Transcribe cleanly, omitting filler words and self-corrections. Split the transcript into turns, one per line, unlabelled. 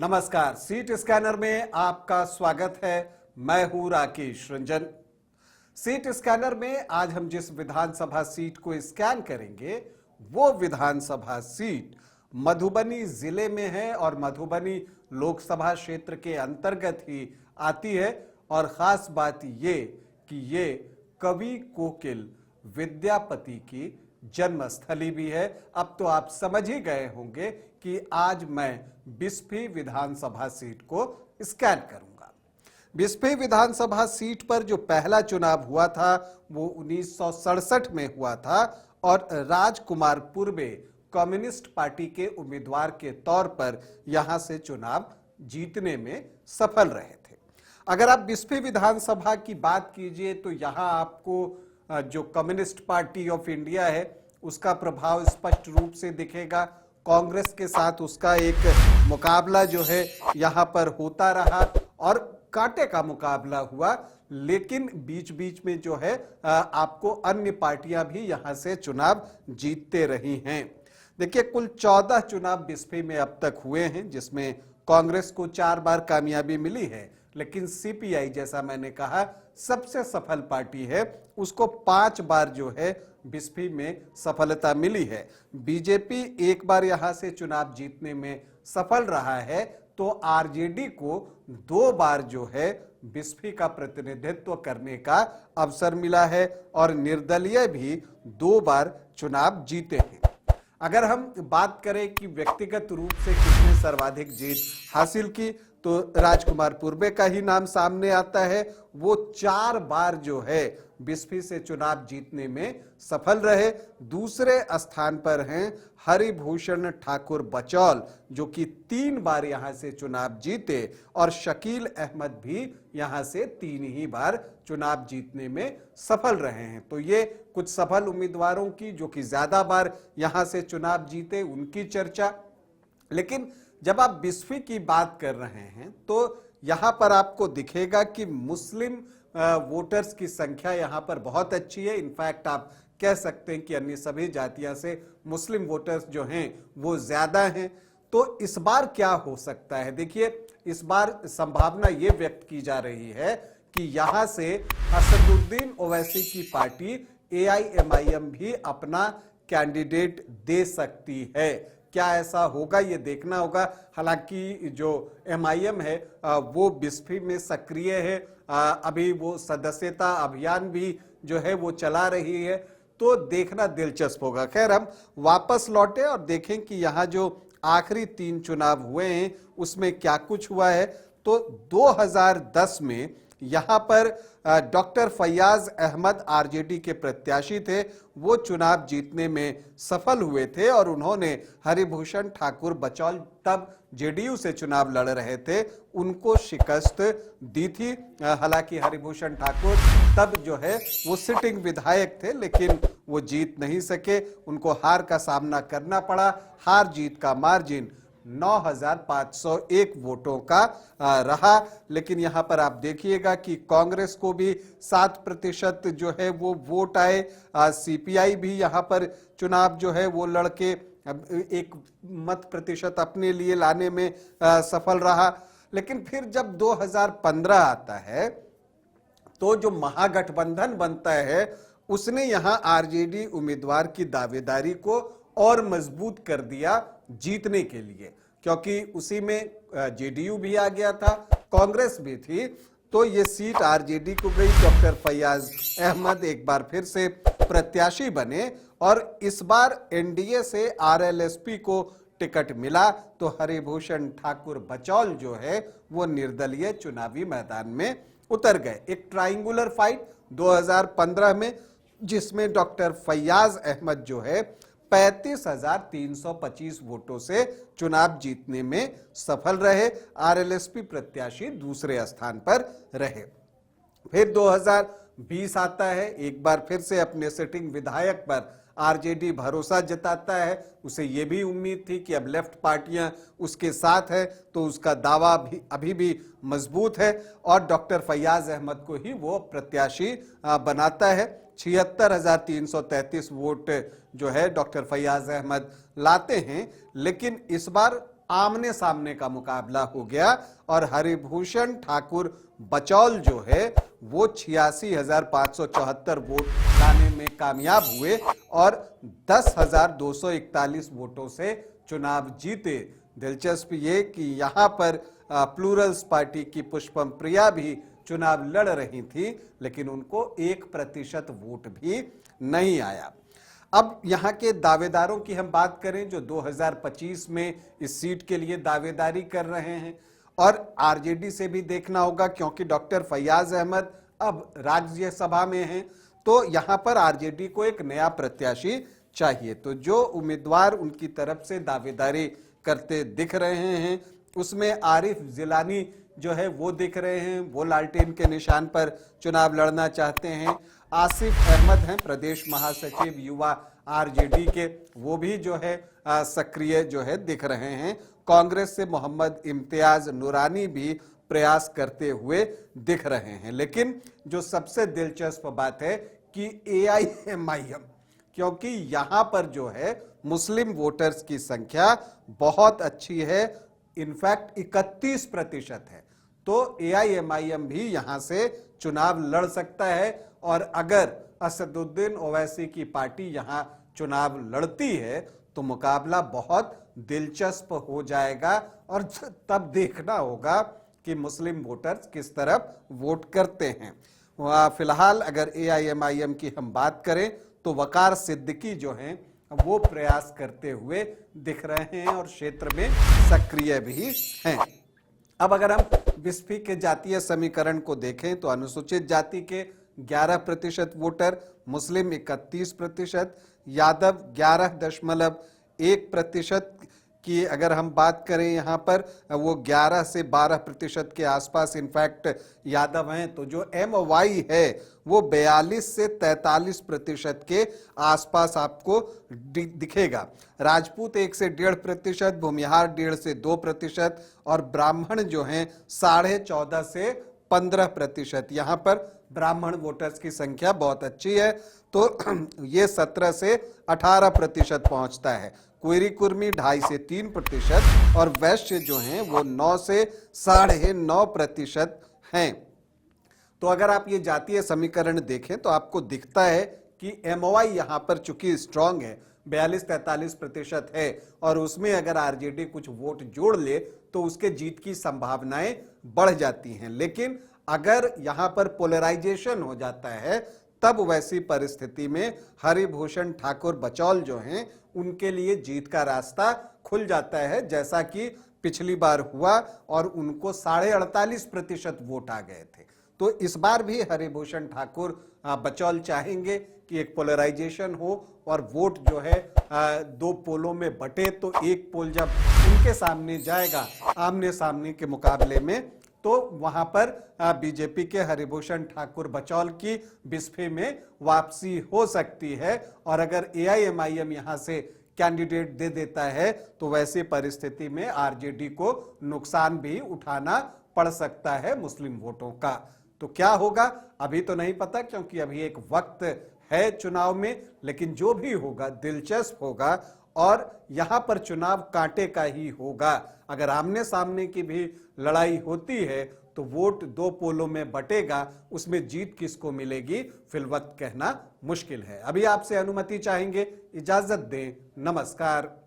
नमस्कार, seat scanner में आपका स्वागत है। मैं हूं राकेश रंजन। सीट स्कैनर में आज हम जिस विधानसभा सीट को स्कैन करेंगे वो विधानसभा सीट मधुबनी जिले में है और मधुबनी लोकसभा क्षेत्र के अंतर्गत ही आती है। और खास बात ये कि ये कवि कोकिल विद्यापति की जन्मस्थली भी है। अब तो आप समझ ही गए होंगे कि आज मैं बिस्फी विधानसभा सीट को स्कैन करूंगा। बिस्फी विधानसभा सीट पर जो पहला चुनाव हुआ था वो 1967 में हुआ था और राजकुमार पूर्वे कम्युनिस्ट पार्टी के उम्मीदवार के तौर पर यहां से चुनाव जीतने में सफल रहे थे। अगर आप बिस्फी विधानसभा की बात कीजिए तो यहां आपको जो कम्युनिस्ट पार्टी ऑफ इंडिया है उसका प्रभाव स्पष्ट रूप से दिखेगा। कांग्रेस के साथ उसका एक मुकाबला जो है यहां पर होता रहा और कांटे का मुकाबला हुआ, लेकिन बीच बीच में जो है आपको अन्य पार्टियां भी यहां से चुनाव जीतते रही हैं। देखिए, कुल 14 चुनाव बिस्फी में अब तक हुए हैं, जिसमें कांग्रेस को 4 बार कामयाबी मिली है, लेकिन सीपीआई जैसा मैंने कहा सबसे सफल पार्टी है, उसको 5 बार जो है बिस्फी में सफलता मिली है। बीजेपी एक बार यहां से चुनाव जीतने में सफल रहा है, तो आरजेडी को 2 बार जो है बिस्फी का प्रतिनिधित्व करने का अवसर मिला है और निर्दलीय भी 2 बार चुनाव जीते हैं। अगर हम बात करें कि व्यक्तिगत रूप से किसने सर्वाधिक जीत हासिल की, तो राजकुमार पूर्वे का ही नाम सामने आता है। वो 4 बार जो है बिस्फी से चुनाव जीतने में सफल रहे। दूसरे स्थान पर हैं हरिभूषण ठाकुर बचौल, जो कि 3 बार यहां से चुनाव जीते, और शकील अहमद भी यहां से 3 ही बार चुनाव जीतने में सफल रहे हैं। तो ये कुछ सफल उम्मीदवारों की जो कि ज्यादा बार यहां से चुनाव जीते उनकी चर्चा। लेकिन जब आप बिस्फी की बात कर रहे हैं तो यहां पर आपको दिखेगा कि मुस्लिम वोटर्स की संख्या यहां पर बहुत अच्छी है। इनफैक्ट आप कह सकते हैं कि अन्य सभी जातियों से मुस्लिम वोटर्स जो हैं वो ज्यादा हैं। तो इस बार क्या हो सकता है? देखिए, इस बार संभावना ये व्यक्त की जा रही है कि यहां से असदुद्दीन ओवैसी की पार्टी एआईएमआईएम भी अपना कैंडिडेट दे सकती है। क्या ऐसा होगा ये देखना होगा। हालांकि जो एमआईएम है वो बिस्फी में सक्रिय है, अभी वो सदस्यता अभियान भी जो है वो चला रही है, तो देखना दिलचस्प होगा। खैर, हम वापस लौटे और देखें कि यहाँ जो आखिरी 3 चुनाव हुए हैं उसमें क्या कुछ हुआ है। तो 2010 में यहां पर डॉक्टर फैयाज अहमद आरजेडी के प्रत्याशी थे, वो चुनाव जीतने में सफल हुए थे और उन्होंने हरिभूषण ठाकुर बचौल, तब जेडीयू से चुनाव लड़ रहे थे, उनको शिकस्त दी थी। हालांकि हरिभूषण ठाकुर तब जो है वो सिटिंग विधायक थे, लेकिन वो जीत नहीं सके, उनको हार का सामना करना पड़ा। हार जीत का मार्जिन 9,501 वोटों का रहा। लेकिन यहां पर आप देखिएगा कि कांग्रेस को भी 7% जो है वो वोट आए। सीपीआई भी यहां पर चुनाव जो है वो लड़के एक मत प्रतिशत अपने लिए लाने में सफल रहा। लेकिन फिर जब 2015 आता है तो जो महागठबंधन बनता है उसने यहां आरजेडी उम्मीदवार की दावेदारी को और मजबूत कर दिया जीतने के लिए, क्योंकि उसी में जेडीयू भी आ गया था, कांग्रेस भी थी, तो ये सीट आरजेडी को गई। डॉक्टर फैयाज अहमद एक बार फिर से प्रत्याशी बने और इस बार एनडीए से आरएलएसपी को टिकट मिला, तो हरिभूषण ठाकुर बचौल जो है वो निर्दलीय चुनावी मैदान में उतर गए। एक ट्रायंगुलर फाइट 2015 में, जिसमें डॉक्टर फैयाज अहमद जो है 35,325 वोटों से चुनाव जीतने में सफल रहे। आरएलएसपी प्रत्याशी दूसरे स्थान पर रहे। फिर 2020 आता है, एक बार फिर से अपने सिटिंग विधायक पर आरजेडी भरोसा जताता है। उसे यह भी उम्मीद थी कि अब लेफ्ट पार्टियां उसके साथ है, तो उसका दावा भी अभी भी मजबूत है और डॉक्टर फैयाज अहमद को ही वो प्रत्याशी बनाता है। 76,333 वोट जो है डॉक्टर फैयाज अहमद लाते हैं। लेकिन इस बार आमने सामने का मुकाबला हो गया और हरिभूषण ठाकुर बचौल जो है वो 86,574 वोट लाने में कामयाब हुए और 10,241 वोटों से चुनाव जीते। दिलचस्प ये कि यहां पर प्लूरल्स पार्टी की पुष्पम प्रिया भी चुनाव लड़ रही थी, लेकिन उनको 1% वोट भी नहीं आया। अब यहां के दावेदारों की हम बात करें जो 2025 में इस सीट के लिए दावेदारी कर रहे हैं, और आरजेडी से भी देखना होगा क्योंकि डॉक्टर फैयाज अहमद अब राज्यसभा में हैं, तो यहां पर आरजेडी को एक नया प्रत्याशी चाहिए। तो जो उम्मीदवार उनकी तरफ से दावेदारी करते दिख रहे हैं उसमें आरिफ जिलानी जो है वो दिख रहे हैं, वो लालटेन के निशान पर चुनाव लड़ना चाहते हैं। आसिफ अहमद हैं प्रदेश महासचिव युवा आरजेडी के, वो भी जो है सक्रिय जो है दिख रहे हैं। कांग्रेस से मोहम्मद इम्तियाज नूरानी भी प्रयास करते हुए दिख रहे हैं। लेकिन जो सबसे दिलचस्प बात है कि एआईएमआईएम, क्योंकि यहां पर जो है मुस्लिम वोटर्स की संख्या बहुत अच्छी है, इनफैक्ट 31% है, तो एआईएमआईएम भी यहां से चुनाव लड़ सकता है। और अगर असदुद्दीन ओवैसी की पार्टी यहां चुनाव लड़ती है तो मुकाबला बहुत दिलचस्प हो जाएगा और तब देखना होगा कि मुस्लिम वोटर्स किस तरफ वोट करते हैं। फिलहाल अगर एआईएमआईएम की हम बात करें तो वकार सिद्दीकी जो हैं वो प्रयास करते हुए दिख रहे हैं और क्षेत्र में सक्रिय भी हैं। अब अगर हम बिस्फी के जातीय समीकरण को देखें तो अनुसूचित जाति के 11% वोटर, मुस्लिम 31%, यादव 11.1% की अगर हम बात करें यहाँ पर वो 11 से 12% के आसपास इनफैक्ट यादव हैं। तो जो MY है वो 42 से 43% के आसपास आपको दिखेगा। राजपूत 1 से 1.5%, भूमिहार 1.5 से 2% और ब्राह्मण जो हैं 14.5 से 15%। यहाँ पर ब्राह्मण वोटर्स की संख्या बहुत अच्छी है, तो ये 17 से 18% पहुंचता है। कुइरी कुर्मी 2.5 से 3% और वैश्य जो हैं वो 9 से 9.5% हैं। तो अगर आप ये जातीय समीकरण देखें तो आपको दिखता है कि MY यहाँ पर चूंकि स्ट्रांग है, 42-43% है, और उसमें अगर आरजेडी कुछ वोट जोड़ ले तो उसके जीत की संभावनाएं बढ़ जाती हैं। लेकिन अगर यहाँ पर पोलराइजेशन हो जाता है तब वैसी परिस्थिति में हरिभूषण ठाकुर बचौल जो हैं उनके लिए जीत का रास्ता खुल जाता है, जैसा कि पिछली बार हुआ और उनको 48.5% वोट आ गए थे। तो इस बार भी हरिभूषण ठाकुर बचौल चाहेंगे कि एक पोलराइजेशन हो और वोट जो है 2 पोलों में बटे, तो एक पोल जब उनके सामने जाएगा आमने सामने के मुकाबले में तो वहां पर बीजेपी के हरिभूषण ठाकुर बचौल की बिस्फे में वापसी हो सकती है। और अगर एआईएमआईएम यहां से कैंडिडेट दे देता है तो वैसी परिस्थिति में आरजेडी को नुकसान भी उठाना पड़ सकता है मुस्लिम वोटों का। तो क्या होगा अभी तो नहीं पता, क्योंकि अभी एक वक्त है चुनाव में, लेकिन जो भी होगा दिलचस्प होगा और यहां पर चुनाव कांटे का ही होगा। अगर आमने सामने की भी लड़ाई होती है तो वोट 2 पोलों में बटेगा, उसमें जीत किसको मिलेगी फिलवक्त कहना मुश्किल है। अभी आपसे अनुमति चाहेंगे, इजाजत दें, नमस्कार।